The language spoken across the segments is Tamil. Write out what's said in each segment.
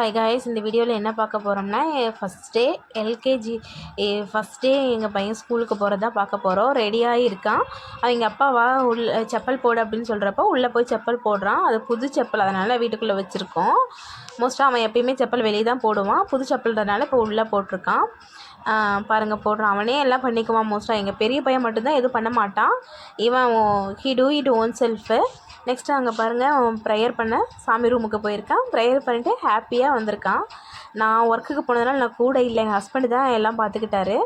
ஹாய் காய்ஸ், இந்த வீடியோவில் என்ன பார்க்க போகிறோம்னா first day LKG first day எங்கள் பையன் ஸ்கூலுக்கு போகிறதா பார்க்க போகிறோம். ரெடியாகி இருக்கான். அவங்க அப்பாவா செப்பல் போடு அப்படின்னு சொல்கிறப்போ உள்ளே போய் செப்பல் போடுறான். அது புது செப்பல், அதனால் வீட்டுக்குள்ளே வச்சுருக்கோம். மோஸ்ட்டாக அவன் எப்பயுமே செப்பல் வெளியே தான் போடுவான். புது செப்பல்ன்றதுனால இப்போ உள்ளே போட்டிருக்கான். பாருங்கள் போடுறான். அவனே எல்லாம் பண்ணிக்குவான். மோஸ்ட்டாக எங்கள் பெரிய பையன் மட்டும்தான் எதுவும் பண்ண மாட்டான். இவன் he do it own shelf. Next அங்கே பாருங்கள், அவன் ப்ரேயர் பண்ண சாமி ரூமுக்கு போயிருக்கான். ப்ரேயர் பண்ணிவிட்டு ஹாப்பியாக வந்திருக்கான். நான் ஒர்க்குக்கு போனதுனால நான் கூட இல்லை, எங்கள் ஹஸ்பண்டு தான் எல்லாம் பார்த்துக்கிட்டாரு.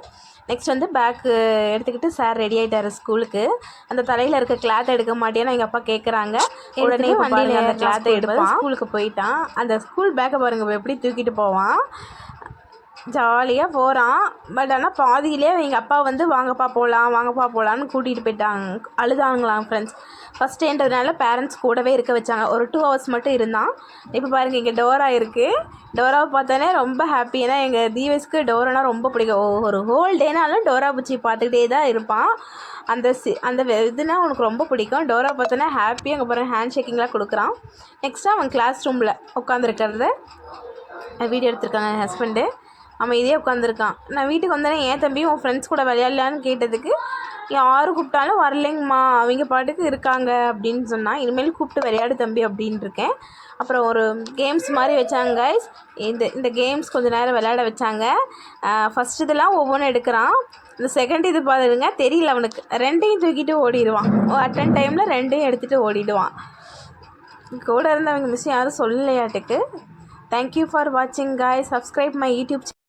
நெக்ஸ்ட் வந்து பேக்கு எடுத்துக்கிட்டு சார் ரெடி ஆகிட்டார் ஸ்கூலுக்கு. அந்த தலையில் இருக்க கிளாத்தை எடுக்க மாட்டேன்னு எங்கள் அப்பா கேட்குறாங்க. உடனே வண்டியில் அந்த கிளாத்தை எடுப்பான். ஸ்கூலுக்கு போயிட்டான். அந்த ஸ்கூல் பேக்கை பாருங்கள் எப்படி தூக்கிட்டு போவான். ஜாலியாக போகிறான். பட் ஆனால் பாதியிலே எங்கள் அப்பா வந்து வாங்கப்பா போகலான்னு கூட்டிகிட்டு போயிட்டாங்க. அழுதாங்களாம் ஃப்ரெண்ட்ஸ். ஃபஸ்ட் டேன்றதுனால பேரண்ட்ஸ் கூடவே இருக்க வச்சாங்க. ஒரு 2 hours மட்டும் இருந்தான். இப்போ பாருங்கள், இங்கே டோரா இருக்குது. டோராவை பார்த்தாலே ரொம்ப ஹாப்பி. ஏன்னா எங்கள் தீவஸ்க்கு டோரானா ரொம்ப பிடிக்கும். ஒரு ஹோல் டேனாலும் டோரா பூச்சி பார்த்துக்கிட்டே தான் இருப்பான். அந்த இதுனா அவனுக்கு ரொம்ப பிடிக்கும். டோரா பார்த்தோன்னா ஹாப்பியாக அங்கே பாருங்கள் ஹேண்ட் ஷேக்கிங்லாம் கொடுக்குறான். நெக்ஸ்ட்டு அவன் கிளாஸ் ரூமில் உட்காந்துருக்கிறத வீடியோ எடுத்திருக்காங்க என் ஹஸ்பண்டு. அவன் இதே உட்காந்துருக்கான். நான் வீட்டுக்கு வந்தேனே, ஏன் தம்பி உன் ஃப்ரெண்ட்ஸ் கூட விளையாடலான்னு கேட்டதுக்கு, யார் கூப்பிட்டாலும் வரலைங்கம்மா, அவங்க பாட்டுக்கு இருக்காங்க அப்படின்னு சொன்னான். இனிமேல் கூப்பிட்டு விளையாடு தம்பி அப்படின்னு இருக்கேன். அப்புறம் ஒரு கேம்ஸ் மாதிரி வச்சாங்க கைஸ். இந்த கேம்ஸ் கொஞ்சம் நேரம் விளையாட வச்சாங்க. ஃபஸ்ட் இதெல்லாம் ஒவ்வொன்றும் எடுக்கிறான். இந்த செகண்ட் இது பார்த்துடுங்க, தெரியல அவனுக்கு. 2ஐயும் தூக்கிட்டு ஓடிடுவான். அட்டன் டைமில் 2ஐயும் எடுத்துகிட்டு ஓடிடுவான். கூட இருந்தவங்க மிஸ் யாரும் சொல்லலையாட்டுக்கு. தேங்க்யூ ஃபார் வாட்சிங் guys. Subscribe my YouTube channel.